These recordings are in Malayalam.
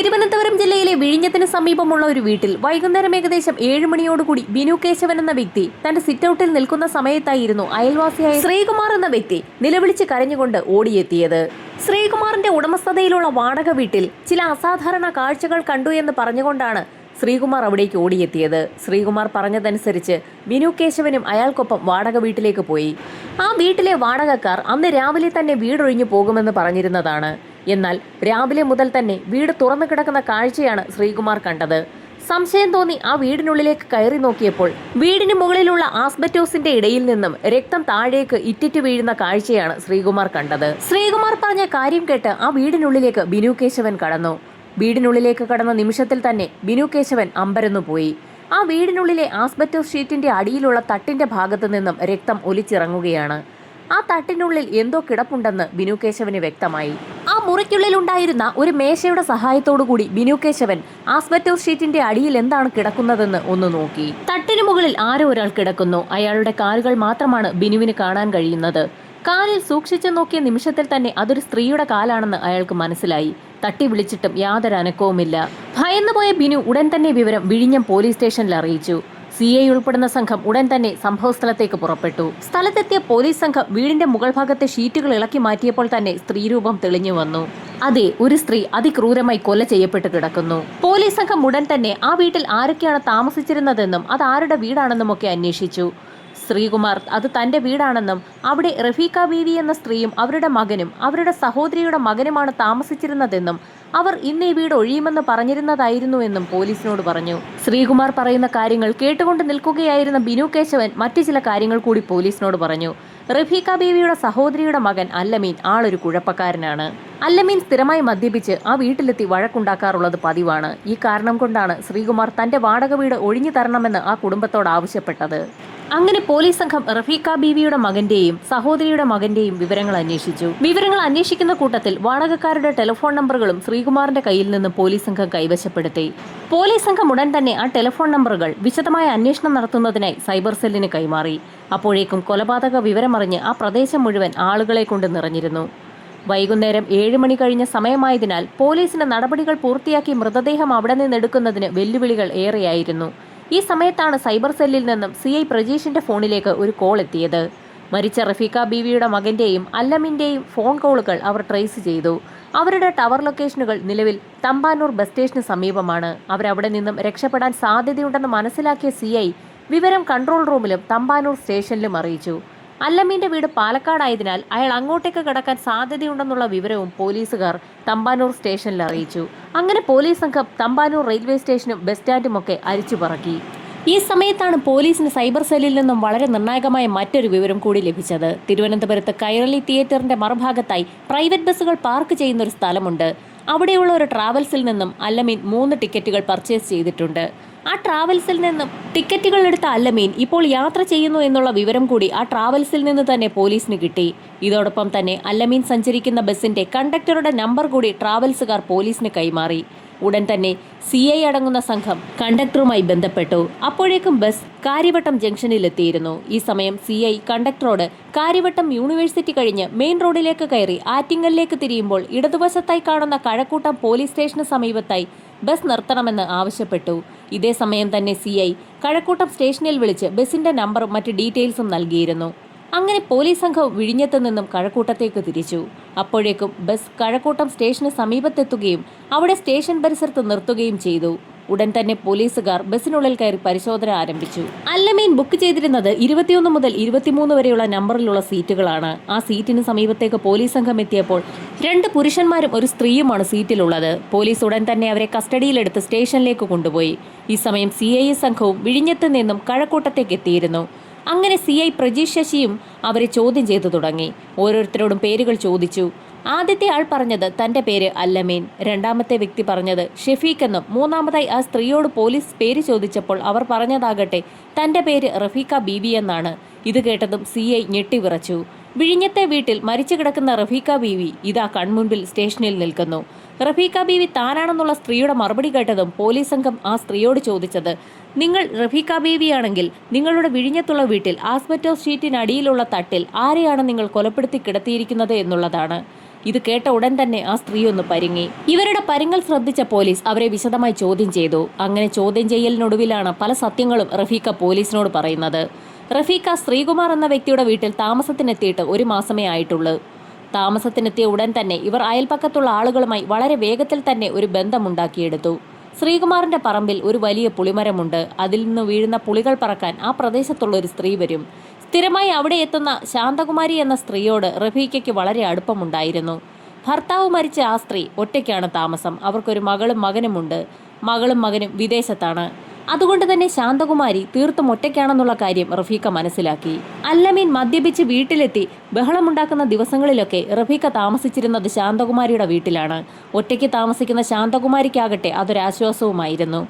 തിരുവനന്തപുരം ജില്ലയിലെ വിഴിഞ്ഞത്തിന് സമീപമുള്ള ഒരു വീട്ടിൽ വൈകുന്നേരം ഏകദേശം 7 മണിയോടുകൂടി ബിനു കേശവൻ എന്ന വ്യക്തി തന്റെ സിറ്റൌട്ടിൽ നിൽക്കുന്ന സമയത്തായിരുന്നു അയൽവാസിയായ ശ്രീകുമാർ എന്ന വ്യക്തി നിലവിളിച്ച് കരഞ്ഞുകൊണ്ട് ഓടിയെത്തിയത്. ശ്രീകുമാറിന്റെ ഉടമസ്ഥതയിലുള്ള വാടക വീട്ടിൽ ചില അസാധാരണ കാഴ്ചകൾ കണ്ടു എന്ന് പറഞ്ഞുകൊണ്ടാണ് ശ്രീകുമാർ അവിടേക്ക് ഓടിയെത്തിയത്. ശ്രീകുമാർ പറഞ്ഞതനുസരിച്ച് ബിനു കേശവനും അയാൾക്കൊപ്പം വാടക വീട്ടിലേക്ക് പോയി. ആ വീട്ടിലെ വാടകക്കാർ അന്ന് രാവിലെ തന്നെ വീടൊഴിഞ്ഞു പോകുമെന്ന് പറഞ്ഞിരുന്നതാണ്. എന്നാൽ രാവിലെ മുതൽ തന്നെ വീട് തുറന്നു കിടക്കുന്ന കാഴ്ചയാണ് ശ്രീകുമാർ കണ്ടത്. സംശയം തോന്നി ആ വീടിനുള്ളിലേക്ക് കയറി നോക്കിയപ്പോൾ വീടിന് മുകളിലുള്ള ആസ്ബറ്റോസിന്റെ ഇടയിൽ നിന്നും രക്തം താഴേക്ക് ഇറ്റിറ്റ് വീഴുന്ന കാഴ്ചയാണ് ശ്രീകുമാർ കണ്ടത്. ശ്രീകുമാർ പറഞ്ഞ കാര്യം കേട്ട് ആ വീടിനുള്ളിലേക്ക് ബിനു കേശവൻ കടന്നു. വീടിനുള്ളിലേക്ക് കടന്ന നിമിഷത്തിൽ തന്നെ ബിനു കേശവൻ അമ്പരന്നു പോയി. ആ വീടിനുള്ളിലെ ആസ്ബറ്റോസ് ഷീറ്റിന്റെ അടിയിലുള്ള തട്ടിന്റെ ഭാഗത്തു നിന്നും രക്തം ഒലിച്ചിറങ്ങുകയാണ്. ആ തട്ടിനുള്ളിൽ എന്തോ കിടപ്പുണ്ടെന്ന് ബിനു കേശവന് വ്യക്തമായി. ആ മുറിക്കുള്ളിൽ ഉണ്ടായിരുന്ന ഒരു മേശയുടെ സഹായത്തോടു കൂടി ബിനു കേശവൻ ആസ്ബറ്റോസ് ഷീറ്റിന്റെ അടിയിൽ എന്താണ് കിടക്കുന്നതെന്ന് ഒന്ന് നോക്കി. തട്ടിനു മുകളിൽ ആരോ ഒരാൾ കിടക്കുന്നു. അയാളുടെ കാലുകൾ മാത്രമാണ് ബിനുവിന് കാണാൻ കഴിയുന്നത്. കാലിൽ സൂക്ഷിച്ചു നോക്കിയ നിമിഷത്തിൽ തന്നെ അതൊരു സ്ത്രീയുടെ കാലാണെന്ന് അയാൾക്ക് മനസ്സിലായി. തട്ടി വിളിച്ചിട്ടും യാതൊരു അനക്കവുമില്ല. ഭയന്നുപോയ ബിനു ഉടൻ തന്നെ വിവരം വിഴിഞ്ഞം പോലീസ് സ്റ്റേഷനിൽ അറിയിച്ചു. CI ഉൾപ്പെടുന്ന സംഘം ഉടൻ തന്നെ സംഭവസ്ഥലത്തേക്ക് പുറപ്പെട്ടു. സ്ഥലത്തെത്തിയ പോലീസ് സംഘം വീടിന്റെ മുകൾ ഭാഗത്തെ ഷീറ്റുകൾ ഇളക്കി മാറ്റിയപ്പോൾ തന്നെ സ്ത്രീരൂപം തെളിഞ്ഞു വന്നു. അതെ, ഒരു സ്ത്രീ അതിക്രൂരമായി കൊല ചെയ്യപ്പെട്ട് കിടക്കുന്നു. പോലീസ് സംഘം ഉടൻ തന്നെ ആ വീട്ടിൽ ആരൊക്കെയാണ് താമസിച്ചിരുന്നതെന്നും അത് ആരുടെ വീടാണെന്നുമൊക്കെ അന്വേഷിച്ചു. ശ്രീകുമാർ അത് തന്റെ വീടാണെന്നും അവിടെ റഫീഖ ബീവി എന്ന സ്ത്രീയും അവരുടെ മകനും അവരുടെ സഹോദരിയുടെ മകനുമാണ് താമസിച്ചിരുന്നതെന്നും അവർ ഇന്ന് ഈ വീട് ഒഴിയുമെന്ന് പറഞ്ഞിരുന്നതായിരുന്നുവെന്നും പോലീസിനോട് പറഞ്ഞു. ശ്രീകുമാർ പറയുന്ന കാര്യങ്ങൾ കേട്ടുകൊണ്ട് നിൽക്കുകയായിരുന്ന ബിനു കേശവൻ മറ്റു ചില കാര്യങ്ങൾ കൂടി പോലീസിനോട് പറഞ്ഞു. റഫീഖ ബീവിയുടെ സഹോദരിയുടെ മകൻ അല്ലമീൻ ആളൊരു കുഴപ്പക്കാരനാണ്. അല്ലമീൻ സ്ഥിരമായി മദ്യപിച്ച് ആ വീട്ടിലെത്തി വഴക്കുണ്ടാക്കാറുള്ളത് പതിവാണ്. ഈ കാരണം കൊണ്ടാണ് ശ്രീകുമാർ തന്റെ വാടക വീട് ഒഴിഞ്ഞു തരണമെന്ന് ആ കുടുംബത്തോട് ആവശ്യപ്പെട്ടത്. അങ്ങനെ പോലീസ് സംഘം റഫീഖ ബീവിയുടെ മകന്റെയും സഹോദരിയുടെ മകന്റെയും വിവരങ്ങൾ അന്വേഷിച്ചു. വിവരങ്ങൾ അന്വേഷിക്കുന്ന കൂട്ടത്തിൽ വാടകക്കാരുടെ ടെലിഫോൺ നമ്പറുകളും ശ്രീകുമാറിന്റെ കയ്യിൽ നിന്ന് പോലീസ് സംഘം കൈവശപ്പെടുത്തി. പോലീസ് സംഘം ഉടൻ തന്നെ ആ ടെലിഫോൺ നമ്പറുകൾ വിശദമായ അന്വേഷണം നടത്തുന്നതിനായി സൈബർ സെല്ലിന് കൈമാറി. അപ്പോഴേക്കും കൊലപാതക വിവരമറിഞ്ഞ് ആ പ്രദേശം മുഴുവൻ ആളുകളെ കൊണ്ട് നിറഞ്ഞിരുന്നു. വൈകുന്നേരം 7 മണി കഴിഞ്ഞ സമയമായതിനാൽ പോലീസിന്റെ നടപടികൾ പൂർത്തിയാക്കി മൃതദേഹം അവിടെ നിന്നെടുക്കുന്നതിന് വെല്ലുവിളികൾ ഏറെയായിരുന്നു. ഈ സമയത്താണ് സൈബർ സെല്ലിൽ നിന്നും CI പ്രജീഷിന്റെ ഫോണിലേക്ക് ഒരു കോൾ എത്തിയത്. മരിച്ച റഫീഖ ബീവിയുടെ മകന്റെയും അല്ലമിന്റെയും ഫോൺ കോളുകൾ അവർ ട്രേസ് ചെയ്തു. അവരുടെ ടവർ ലൊക്കേഷനുകൾ നിലവിൽ തമ്പാനൂർ ബസ് സ്റ്റേഷന് സമീപമാണ്. അവരവിടെ നിന്നും രക്ഷപ്പെടാൻ സാധ്യതയുണ്ടെന്ന് മനസ്സിലാക്കിയ CI വിവരം കൺട്രോൾ റൂമിലും തമ്പാനൂർ സ്റ്റേഷനിലും അറിയിച്ചു. അല്ലമീന്റെ വീട് പാലക്കാടായതിനാൽ അയാൾ അങ്ങോട്ടേക്ക് കടക്കാൻ സാധ്യതയുണ്ടെന്നുള്ള വിവരവും പോലീസുകാർ തമ്പാനൂർ സ്റ്റേഷനിൽ അറിയിച്ചു. അങ്ങനെ പോലീസ് സംഘം തമ്പാനൂർ റെയിൽവേ സ്റ്റേഷനും ബസ് സ്റ്റാൻഡും ഒക്കെ അരിച്ചു പറക്കി. ഈ സമയത്താണ് പോലീസിന് സൈബർ സെല്ലിൽ നിന്നും വളരെ നിർണായകമായ മറ്റൊരു വിവരം കൂടി ലഭിച്ചത്. തിരുവനന്തപുരത്ത് കൈരളി തിയേറ്ററിന്റെ മറുഭാഗത്തായി പ്രൈവറ്റ് ബസ്സുകൾ പാർക്ക് ചെയ്യുന്ന ഒരു സ്ഥലമുണ്ട്. അവിടെയുള്ള ഒരു ട്രാവൽസിൽ നിന്നും അല്ലമീൻ 3 ടിക്കറ്റുകൾ പർച്ചേസ് ചെയ്തിട്ടുണ്ട്. ആ ട്രാവൽസിൽ നിന്നും ടിക്കറ്റുകൾ എടുത്ത അല്ലമീൻ ഇപ്പോൾ യാത്ര ചെയ്യുന്നു എന്നുള്ള വിവരം കൂടി ആ ട്രാവൽസിൽ നിന്ന് തന്നെ പോലീസിന് കിട്ടി. ഇതോടൊപ്പം തന്നെ അല്ലമീൻ സഞ്ചരിക്കുന്ന ബസിന്റെ കണ്ടക്ടറുടെ നമ്പർ കൂടി ട്രാവൽസുകാർ പോലീസിന് കൈമാറി. ഉടൻ തന്നെ CI അടങ്ങുന്ന സംഘം കണ്ടക്ടറുമായി ബന്ധപ്പെട്ടു. അപ്പോഴേക്കും ബസ് കാര്യവട്ടം ജംഗ്ഷനിലെത്തിയിരുന്നു. ഈ സമയം CI കണ്ടക്ടറോട് കാര്യവട്ടം യൂണിവേഴ്സിറ്റി കഴിഞ്ഞ് മെയിൻ റോഡിലേക്ക് കയറി ആറ്റിങ്ങലിലേക്ക് തിരിയുമ്പോൾ ഇടതുവശത്തായി കാണുന്ന കഴക്കൂട്ടം പോലീസ് സ്റ്റേഷന് സമീപത്തായി ബസ് നിർത്തണമെന്ന് ആവശ്യപ്പെട്ടു. ഇതേ സമയം തന്നെ CI കഴക്കൂട്ടം സ്റ്റേഷനിൽ വിളിച്ച് ബസിന്റെ നമ്പറും മറ്റ് ഡീറ്റെയിൽസും നൽകിയിരുന്നു. അങ്ങനെ പോലീസ് സംഘം വിഴിഞ്ഞത്ത് നിന്നും കഴക്കൂട്ടത്തേക്ക് തിരിച്ചു. അപ്പോഴേക്കും ബസ് കഴക്കൂട്ടം സ്റ്റേഷന് സമീപത്തെത്തുകയും അവിടെ സ്റ്റേഷൻ പരിസരത്ത് നിർത്തുകയും ചെയ്തു. ഉടൻ തന്നെ പോലീസുകാർ ബസിനുള്ളിൽ കയറി പരിശോധന ആരംഭിച്ചു. അല്ലമീൻ ബുക്ക് ചെയ്തിരുന്നത് 21 മുതൽ 23 വരെയുള്ള നമ്പറിലുള്ള സീറ്റുകളാണ്. ആ സീറ്റിന് സമീപത്തേക്ക് പോലീസ് സംഘം എത്തിയപ്പോൾ 2 പുരുഷന്മാരും ഒരു സ്ത്രീയുമാണ് സീറ്റിലുള്ളത്. പോലീസ് ഉടൻ തന്നെ അവരെ കസ്റ്റഡിയിലെടുത്ത് സ്റ്റേഷനിലേക്ക് കൊണ്ടുപോയി. ഈ സമയം CI സംഘവും വിഴിഞ്ഞത്ത് നിന്നും കഴക്കൂട്ടത്തേക്ക് എത്തിയിരുന്നു. അങ്ങനെ CI പ്രജീഷ് ശശിയും അവരെ ചോദ്യം ചെയ്തു തുടങ്ങി. ഓരോരുത്തരോടും പേരുകൾ ചോദിച്ചു. ആദ്യത്തെ ആൾ പറഞ്ഞത് തന്റെ പേര് അല്ലമീൻ, രണ്ടാമത്തെ വ്യക്തി പറഞ്ഞത് ഷെഫീഖ് എന്നും, മൂന്നാമതായി ആ സ്ത്രീയോട് പോലീസ് പേര് ചോദിച്ചപ്പോൾ അവർ പറഞ്ഞതാകട്ടെ തന്റെ പേര് റഫീഖ ബീവി എന്നാണ്. ഇത് കേട്ടതും CI ഞെട്ടിവിറച്ചു. വിഴിഞ്ഞത്തെ വീട്ടിൽ മരിച്ചു കിടക്കുന്ന റഫീഖ ബീവി ഇതാ കൺമുൻപിൽ സ്റ്റേഷനിൽ നിൽക്കുന്നു. റഫീഖ ബീവി താനാണെന്നുള്ള സ്ത്രീയുടെ മറുപടി കേട്ടതും പോലീസ് സംഘം ആ സ്ത്രീയോട് ചോദിച്ചത്, നിങ്ങൾ റഫീഖ ബീവിയാണെങ്കിൽ നിങ്ങളുടെ വിഴിഞ്ഞത്തുള്ള വീട്ടിൽ ആസ്ബറ്റോസ് ഷീറ്റിനടിയിലുള്ള തട്ടിൽ ആരെയാണ് നിങ്ങൾ കൊലപ്പെടുത്തി കിടത്തിയിരിക്കുന്നത് എന്നുള്ളതാണ്. ഇത് കേട്ട ഉടൻ തന്നെ ആ സ്ത്രീ ഒന്ന് പരുങ്ങി. ഇവരുടെ പരുങ്ങൽ ശ്രദ്ധിച്ച പോലീസ് അവരെ വിശദമായി ചോദ്യം ചെയ്തു. അങ്ങനെ ചോദ്യം ചെയ്യലിനൊടുവിലാണ് പല സത്യങ്ങളും റഫീഖ പോലീസിനോട് പറയുന്നത്. റഫീഖ ശ്രീകുമാർ എന്ന വ്യക്തിയുടെ വീട്ടിൽ താമസത്തിനെത്തിയിട്ട് 1 മാസമേ ആയിട്ടുള്ളൂ. താമസത്തിനെത്തിയ ഉടൻ തന്നെ ഇവർ അയൽപ്പക്കത്തുള്ള ആളുകളുമായി വളരെ വേഗത്തിൽ തന്നെ ഒരു ബന്ധമുണ്ടാക്കിയെടുത്തു. ശ്രീകുമാറിന്റെ പറമ്പിൽ ഒരു വലിയ പുളിമരമുണ്ട്. അതിൽ നിന്ന് വീഴുന്ന പുളികൾ പറക്കാൻ ആ പ്രദേശത്തുള്ള ഒരു സ്ത്രീ വരും. സ്ഥിരമായി അവിടെ എത്തുന്ന ശാന്തകുമാരി എന്ന സ്ത്രീയോട് റഫീഖയ്ക്ക് വളരെ അടുപ്പമുണ്ടായിരുന്നു. ഭർത്താവ് മരിച്ച ആ സ്ത്രീ ഒറ്റയ്ക്കാണ് താമസം. അവർക്കൊരു മകളും മകനുമുണ്ട്. മകളും മകനും വിദേശത്താണ്. അതുകൊണ്ട് തന്നെ ശാന്തകുമാരി തീർത്തും ഒറ്റയ്ക്കാണെന്നുള്ള കാര്യം റഫീഖ മനസ്സിലാക്കി. അല്ലമീൻ മദ്യപിച്ച് വീട്ടിലെത്തി ബഹളമുണ്ടാക്കുന്ന ദിവസങ്ങളിലൊക്കെ റഫീഖ താമസിച്ചിരുന്നത് ശാന്തകുമാരിയുടെ വീട്ടിലാണ്. ഒറ്റയ്ക്ക് താമസിക്കുന്ന ശാന്തകുമാരിക്കാകട്ടെ അതൊരാശ്വാസവുമായിരുന്നു.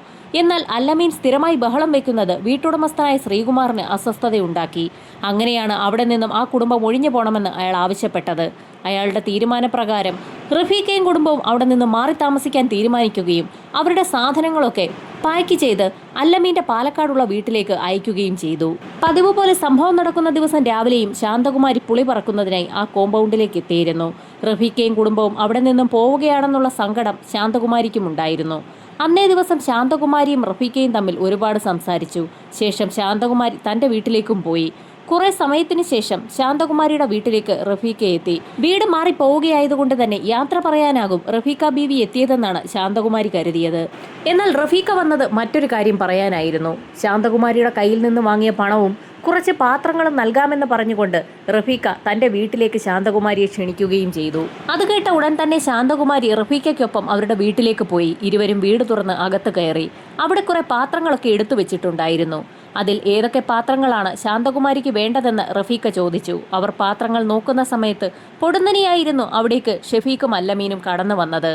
എന്നാൽ അല്ലമീൻ സ്ഥിരമായി ബഹളം വയ്ക്കുന്നത് വീട്ടുടമസ്ഥനായ ശ്രീകുമാറിന് അസ്വസ്ഥതയുണ്ടാക്കി. അങ്ങനെയാണ് അവിടെ നിന്നും ആ കുടുംബം ഒഴിഞ്ഞു പോകണമെന്ന് അയാൾ ആവശ്യപ്പെട്ടത്. അയാളുടെ തീരുമാനപ്രകാരം റഫീഖയും കുടുംബവും അവിടെ നിന്ന് മാറി താമസിക്കാൻ തീരുമാനിക്കുകയും അവരുടെ സാധനങ്ങളൊക്കെ പായ്ക്ക് ചെയ്ത് അല്ലമീന്റെ പാലക്കാടുള്ള വീട്ടിലേക്ക് അയക്കുകയും ചെയ്തു. പതിവ് പോലെ സംഭവം നടക്കുന്ന ദിവസം രാവിലെയും ശാന്തകുമാരി പുളി പറക്കുന്നതിനായി ആ കോമ്പൗണ്ടിലേക്ക് എത്തിയിരുന്നു. റഫീഖയും കുടുംബവും അവിടെ നിന്നും പോവുകയാണെന്നുള്ള സങ്കടം ശാന്തകുമാരിക്കും ഉണ്ടായിരുന്നു. അന്നേ ദിവസം ശാന്തകുമാരിയും റഫീഖയും തമ്മിൽ ഒരുപാട് സംസാരിച്ചു. ശേഷം ശാന്തകുമാരി തന്റെ വീട്ടിലേക്കും പോയി. കുറെ സമയത്തിന് ശേഷം ശാന്തകുമാരിയുടെ വീട്ടിലേക്ക് റഫീഖ എത്തി. വീട് മാറി പോവുകയായതുകൊണ്ട് തന്നെ യാത്ര പറയാനാകും റഫീഖ ബീവി എത്തിയതെന്നാണ് ശാന്തകുമാരി കരുതിയത്. എന്നാൽ റഫീഖ വന്നത് മറ്റൊരു കാര്യം പറയാനായിരുന്നു. ശാന്തകുമാരിയുടെ കയ്യിൽ നിന്ന് വാങ്ങിയ പണവും കുറച്ച് പാത്രങ്ങളും നൽകാമെന്ന് പറഞ്ഞുകൊണ്ട് റഫീഖ തന്റെ വീട്ടിലേക്ക് ശാന്തകുമാരിയെ ക്ഷണിക്കുകയും ചെയ്തു. അത് കേട്ട ഉടൻ തന്നെ ശാന്തകുമാരി റഫീഖയ്ക്കൊപ്പം അവരുടെ വീട്ടിലേക്ക് പോയി. ഇരുവരും വീട് തുറന്ന് അകത്ത് കയറി. അവിടെ കുറെ പാത്രങ്ങളൊക്കെ എടുത്തു വെച്ചിട്ടുണ്ടായിരുന്നു. അതിൽ ഏതൊക്കെ പാത്രങ്ങളാണ് ശാന്തകുമാരിക്ക് വേണ്ടതെന്ന് റഫീഖ ചോദിച്ചു. അവർ പാത്രങ്ങൾ നോക്കുന്ന സമയത്ത് പൊടുന്നനെയായിരുന്നു അവിടേക്ക് ഷെഫീഖും അല്ലമീനും കടന്നു വന്നത്.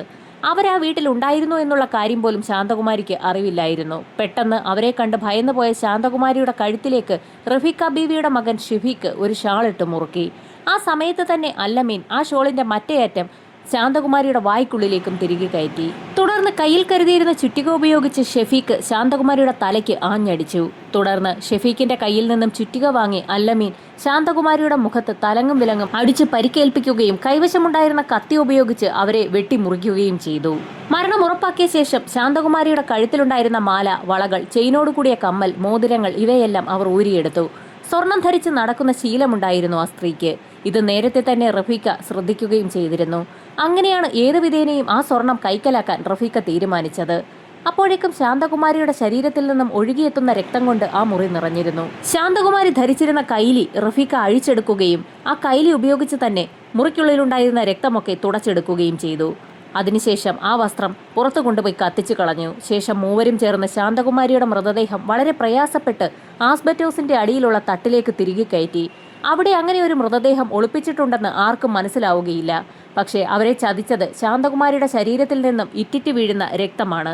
അവരാ വീട്ടിൽ ഉണ്ടായിരുന്നു എന്നുള്ള കാര്യം പോലും ശാന്തകുമാരിക്ക് അറിവില്ലായിരുന്നു. പെട്ടെന്ന് അവരെ കണ്ട് ഭയന്നുപോയ ശാന്തകുമാരിയുടെ കഴുത്തിലേക്ക് റഫീഖ ബീവിയുടെ മകൻ ഷെഫീഖ് ഒരു ഷാളിട്ട് മുറുക്കി. ആ സമയത്ത് തന്നെ അല്ലമീൻ ആ ഷോളിന്റെ മറ്റേ അറ്റം ശാന്തകുമാരിയുടെ വായ്ക്കുള്ളിലേക്കും തിരികെ കയറ്റി. തുടർന്ന് കയ്യിൽ കരുതിയിരുന്ന ചുറ്റിക ഉപയോഗിച്ച് ഷെഫീഖ് ശാന്തകുമാരിയുടെ തലയ്ക്ക് ആഞ്ഞടിച്ചു. തുടർന്ന് ഷെഫീഖിന്റെ കയ്യിൽ നിന്നും ചുറ്റിക വാങ്ങി അല്ലമീൻ ശാന്തകുമാരിയുടെ മുഖത്ത് തലങ്ങും വിലങ്ങും അടിച്ച് പരിക്കേൽപ്പിക്കുകയും കൈവശമുണ്ടായിരുന്ന കത്തി ഉപയോഗിച്ച് അവരെ വെട്ടിമുറിക്കുകയും ചെയ്തു. മരണം ഉറപ്പാക്കിയ ശേഷം ശാന്തകുമാരിയുടെ കഴുത്തിലുണ്ടായിരുന്ന മാല, വളകൾ, ചെയിനോടുകൂടിയ കമ്മൽ, മോതിരങ്ങൾ ഇവയെല്ലാം അവർ ഊരിയെടുത്തു. സ്വർണം ധരിച്ച് നടക്കുന്ന ശീലമുണ്ടായിരുന്നു ആ സ്ത്രീക്ക്. ഇത് നേരത്തെ തന്നെ റഫീഖ ശ്രദ്ധിക്കുകയും ചെയ്തിരുന്നു. അങ്ങനെയാണ് ഏത് വിധേനയും ആ സ്വർണം കൈക്കലാക്കാൻ റഫീഖ തീരുമാനിച്ചത്. അപ്പോഴേക്കും ശാന്തകുമാരിയുടെ ശരീരത്തിൽ നിന്നും ഒഴുകിയെത്തുന്ന രക്തം കൊണ്ട് ആ മുറി നിറഞ്ഞിരുന്നു. ശാന്തകുമാരി ധരിച്ചിരുന്ന കൈലി റഫീഖ അഴിച്ചെടുക്കുകയും ആ കൈലി ഉപയോഗിച്ച് തന്നെ മുറിക്കുള്ളിലുണ്ടായിരുന്ന രക്തമൊക്കെ തുടച്ചെടുക്കുകയും ചെയ്തു. അതിനുശേഷം ആ വസ്ത്രം പുറത്തു കൊണ്ടുപോയി കത്തിച്ചു കളഞ്ഞു. ശേഷം മൂവരും ചേർന്ന് ശാന്തകുമാരിയുടെ മൃതദേഹം വളരെ പ്രയാസപ്പെട്ട് ആസ്ബറ്റോസിന്റെ അടിയിലുള്ള തട്ടിലേക്ക് തിരികെ കയറ്റി. അവിടെ അങ്ങനെ ഒരു മൃതദേഹം ഒളിപ്പിച്ചിട്ടുണ്ടെന്ന് ആർക്കും മനസ്സിലാവുകയില്ല. പക്ഷേ അവരെ ചതിച്ചത് ശാന്തകുമാരിയുടെ ശരീരത്തിൽ നിന്നും ഇറ്റിറ്റ് വീഴുന്ന രക്തമാണ്.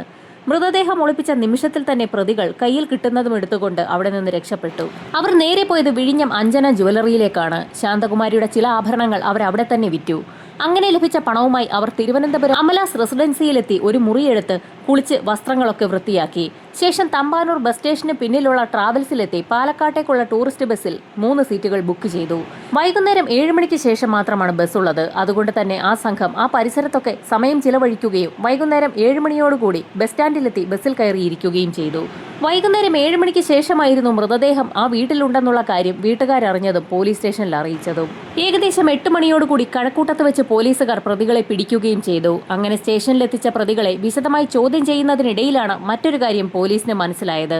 മൃതദേഹം ഒളിപ്പിച്ച നിമിഷത്തിൽ തന്നെ പ്രതികൾ കയ്യിൽ കിട്ടുന്നതും എടുത്തുകൊണ്ട് അവിടെ നിന്ന് രക്ഷപ്പെട്ടു. അവർ നേരെ പോയത് വിഴിഞ്ഞം അഞ്ജന ജ്വല്ലറിയിലേക്കാണ്. ശാന്തകുമാരിയുടെ ചില ആഭരണങ്ങൾ അവർ അവിടെ തന്നെ വിറ്റു. അങ്ങനെ ലഭിച്ച പണവുമായി അവർ തിരുവനന്തപുരം അമലാസ് റെസിഡൻസിയിലെത്തി ഒരു മുറിയെടുത്ത് കുളിച്ച് വസ്ത്രങ്ങളൊക്കെ വൃത്തിയാക്കി. ശേഷം തമ്പാനൂർ ബസ് സ്റ്റേഷന് പിന്നിലുള്ള ട്രാവൽസിലെത്തി പാലക്കാട്ടേക്കുള്ള ടൂറിസ്റ്റ് ബസ്സിൽ 3 സീറ്റുകൾ ബുക്ക് ചെയ്തു. വൈകുന്നേരം 7 മണിക്ക് ശേഷം മാത്രമാണ് ബസ് ഉള്ളത്. അതുകൊണ്ട് തന്നെ ആ സംഘം ആ പരിസരത്തൊക്കെ സമയം ചിലവഴിക്കുകയും വൈകുന്നേരം 7 മണിയോടുകൂടി ബസ് സ്റ്റാൻഡിലെത്തി ബസ്സിൽ കയറിയിരിക്കുകയും ചെയ്തു. വൈകുന്നേരം 7 മണിക്ക് ശേഷമായിരുന്നു മൃതദേഹം ആ വീട്ടിലുണ്ടെന്നുള്ള കാര്യം വീട്ടുകാരറിഞ്ഞതും പോലീസ് സ്റ്റേഷനിൽ അറിയിച്ചതും. ഏകദേശം 8 മണിയോടുകൂടി കഴക്കൂട്ടത്ത് വെച്ച് പോലീസുകാർ പ്രതികളെ പിടിക്കുകയും ചെയ്തു. അങ്ങനെ സ്റ്റേഷനിലെത്തിച്ച പ്രതികളെ വിശദമായി ചോദ്യം ചെയ്യുന്നതിനിടയിലാണ് മറ്റൊരു കാര്യം പോലീസിന് മനസ്സിലായത്.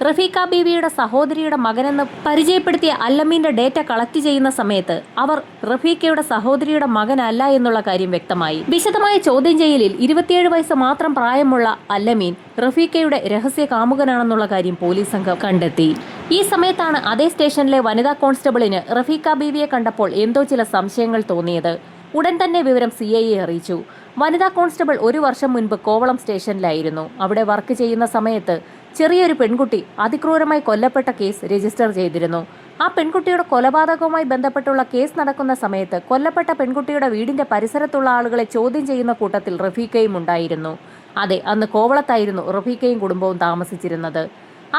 റഫീഖ ബീവിയുടെ സഹോദരിയുടെ മകനെന്ന് പരിചയപ്പെടുത്തിയ അല്ലമീന്റെ ഡേറ്റ കളക്ട് ചെയ്യുന്ന സമയത്ത് അവർ റഫീഖയുടെ സഹോദരിയുടെ മകനല്ല എന്നുള്ള കാര്യം വ്യക്തമായി. വിശദമായ ചോദ്യം ചെയ്യലിൽ 27 വയസ്സ് മാത്രം പ്രായമുള്ള അല്ലമീൻ റഫീഖയുടെ രഹസ്യ കാമുകനാണെന്നുള്ള കാര്യം പോലീസ് സംഘം കണ്ടെത്തി. ഈ സമയത്താണ് അതേ സ്റ്റേഷനിലെ വനിതാ കോൺസ്റ്റബിളിന് റഫീഖ ബീവിയെ കണ്ടപ്പോൾ എന്തോ ചില സംശയങ്ങൾ തോന്നിയത്. ഉടൻ തന്നെ വിവരം CIയെ അറിയിച്ചു. വനിതാ കോൺസ്റ്റബിൾ 1 വർഷം മുൻപ് കോവളം സ്റ്റേഷനിലായിരുന്നു. അവിടെ വർക്ക് ചെയ്യുന്ന സമയത്ത് ചെറിയൊരു പെൺകുട്ടി അതിക്രൂരമായി കൊല്ലപ്പെട്ട കേസ് രജിസ്റ്റർ ചെയ്തിരുന്നു. ആ പെൺകുട്ടിയുടെ കൊലപാതകവുമായി ബന്ധപ്പെട്ടുള്ള കേസ് നടക്കുന്ന സമയത്ത് കൊല്ലപ്പെട്ട പെൺകുട്ടിയുടെ വീടിന്റെ പരിസരത്തുള്ള ആളുകളെ ചോദ്യം ചെയ്യുന്ന കൂട്ടത്തിൽ റഫീഖയും ഉണ്ടായിരുന്നു. അതെ, അന്ന് കോവളത്തായിരുന്നു റഫീഖയും കുടുംബവും താമസിച്ചിരുന്നത്.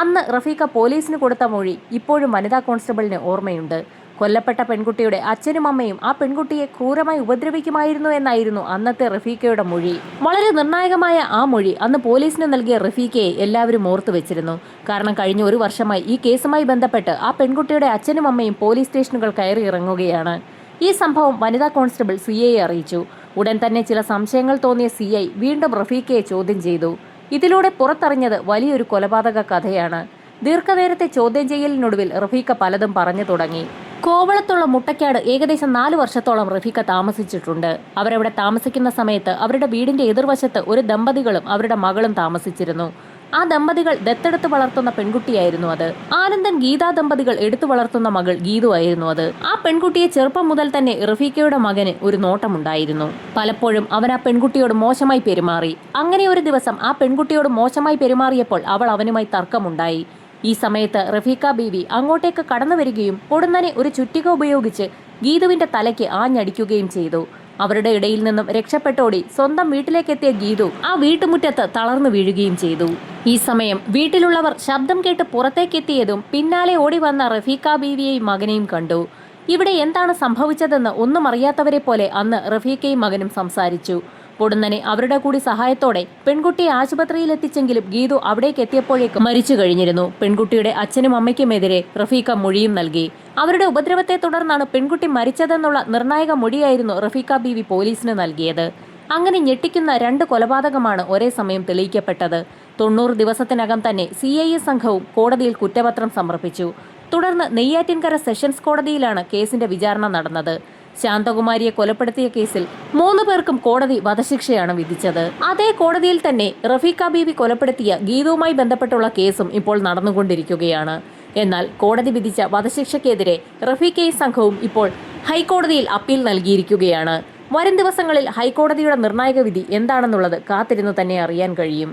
അന്ന് റഫീഖ പോലീസിന് കൊടുത്ത മൊഴി ഇപ്പോഴും വനിതാ കോൺസ്റ്റബിളിന് ഓർമ്മയുണ്ട്. കൊല്ലപ്പെട്ട പെൺകുട്ടിയുടെ അച്ഛനും അമ്മയും ആ പെൺകുട്ടിയെ ക്രൂരമായി ഉപദ്രവിക്കുമായിരുന്നു എന്നായിരുന്നു അന്നത്തെ റഫീഖയുടെ മൊഴി. വളരെ നിർണായകമായ ആ മൊഴി അന്ന് പോലീസിന് നൽകിയ റഫീഖയെ എല്ലാവരും ഓർത്തു വെച്ചിരുന്നു. കാരണം കഴിഞ്ഞ ഒരു വർഷമായി ഈ കേസുമായി ബന്ധപ്പെട്ട് ആ പെൺകുട്ടിയുടെ അച്ഛനും അമ്മയും പോലീസ് സ്റ്റേഷനുകൾ കയറി ഇറങ്ങുകയാണ്. ഈ സംഭവം വനിതാ കോൺസ്റ്റബിൾ CIയെ അറിയിച്ചു. ഉടൻ തന്നെ ചില സംശയങ്ങൾ തോന്നിയ CI വീണ്ടും റഫീഖയെ ചോദ്യം ചെയ്തു. ഇതിലൂടെ പുറത്തറിഞ്ഞത് വലിയൊരു കൊലപാതക കഥയാണ്. ദീർഘനേരത്തെ ചോദ്യം ചെയ്യലിനൊടുവിൽ റഫീഖ പലതും പറഞ്ഞു തുടങ്ങി. കോവളത്തുള്ള മുട്ടയ്ക്കാട് ഏകദേശം 4 വർഷത്തോളം റഫീഖ താമസിച്ചിട്ടുണ്ട്. അവരവിടെ താമസിക്കുന്ന സമയത്ത് അവരുടെ വീടിന്റെ എതിർവശത്ത് ഒരു ദമ്പതികളും അവരുടെ മകളും താമസിച്ചിരുന്നു. ആ ദമ്പതികൾ ദത്തെടുത്ത് വളർത്തുന്ന പെൺകുട്ടിയായിരുന്നു അത്. ആനന്ദൻ ഗീതാ ദമ്പതികൾ എടുത്തു വളർത്തുന്ന മകൾ ഗീതു ആയിരുന്നു അത്. ആ പെൺകുട്ടിയെ ചെറുപ്പം മുതൽ തന്നെ റഫീഖയുടെ മകന് ഒരു നോട്ടമുണ്ടായിരുന്നു. പലപ്പോഴും അവൻ ആ പെൺകുട്ടിയോട് മോശമായി പെരുമാറി. അങ്ങനെ ഒരു ദിവസം ആ പെൺകുട്ടിയോട് മോശമായി പെരുമാറിയപ്പോൾ അവൾ അവനുമായി തർക്കമുണ്ടായി. ഈ സമയത്ത് റഫീഖ ബീവി അങ്ങോട്ടേക്ക് കടന്നു വരികയും പൊടുന്നനെ ഒരു ചുറ്റിക ഉപയോഗിച്ച് ഗീതുവിന്റെ തലയ്ക്ക് ആഞ്ഞടിക്കുകയും ചെയ്തു. അവരുടെ ഇടയിൽ നിന്നും രക്ഷപ്പെട്ടോടി സ്വന്തം വീട്ടിലേക്കെത്തിയ ഗീതു ആ വീട്ടുമുറ്റത്ത് തളർന്നു വീഴുകയും ചെയ്തു. ഈ സമയം വീട്ടിലുള്ളവർ ശബ്ദം കേട്ട് പുറത്തേക്കെത്തിയതും പിന്നാലെ ഓടി വന്ന റഫീഖ ബീവിയെയും മകനെയും കണ്ടു. ഇവിടെ എന്താണ് സംഭവിച്ചതെന്ന് ഒന്നും അറിയാത്തവരെ പോലെ അന്ന് റഫീഖയും മകനും സംസാരിച്ചു. പൊടുന്നനെ അവരുടെ കൂടി സഹായത്തോടെ പെൺകുട്ടിയെ ആശുപത്രിയിൽ എത്തിച്ചെങ്കിലും ഗീതു അവിടേക്ക് എത്തിയപ്പോഴേക്കും മരിച്ചു കഴിഞ്ഞിരുന്നു. പെൺകുട്ടിയുടെ അച്ഛനും അമ്മയ്ക്കുമെതിരെ റഫീഖ മൊഴിയും നൽകി. അവരുടെ ഉപദ്രവത്തെ തുടർന്നാണ് പെൺകുട്ടി മരിച്ചതെന്നുള്ള നിർണായക മൊഴിയായിരുന്നു റഫീഖ ബീവി പോലീസിന് നൽകിയത്. അങ്ങനെ ഞെട്ടിക്കുന്ന 2 കൊലപാതകമാണ് ഒരേ സമയം തെളിയിക്കപ്പെട്ടത്. 90 ദിവസത്തിനകം തന്നെ CI സംഘവും കോടതിയിൽ കുറ്റപത്രം സമർപ്പിച്ചു. തുടർന്ന് നെയ്യാറ്റിൻകര സെഷൻസ് കോടതിയിലാണ് കേസിന്റെ വിചാരണ നടന്നത്. ശാന്തകുമാരിയെ കൊലപ്പെടുത്തിയ കേസിൽ 3 പേർക്കും കോടതി വധശിക്ഷയാണ് വിധിച്ചത്. അതേ കോടതിയിൽ തന്നെ റഫീഖ ബീവി കൊലപ്പെടുത്തിയ ഗീതവുമായി ബന്ധപ്പെട്ടുള്ള കേസും ഇപ്പോൾ നടന്നുകൊണ്ടിരിക്കുകയാണ്. എന്നാൽ കോടതി വിധിച്ച വധശിക്ഷയ്ക്കെതിരെ റഫീഖയും സംഘവും ഇപ്പോൾ ഹൈക്കോടതിയിൽ അപ്പീൽ നൽകിയിരിക്കുകയാണ്. വരും ദിവസങ്ങളിൽ ഹൈക്കോടതിയുടെ നിർണായക വിധി എന്താണെന്നുള്ളത് കാത്തിരുന്നു തന്നെ അറിയാൻ കഴിയും.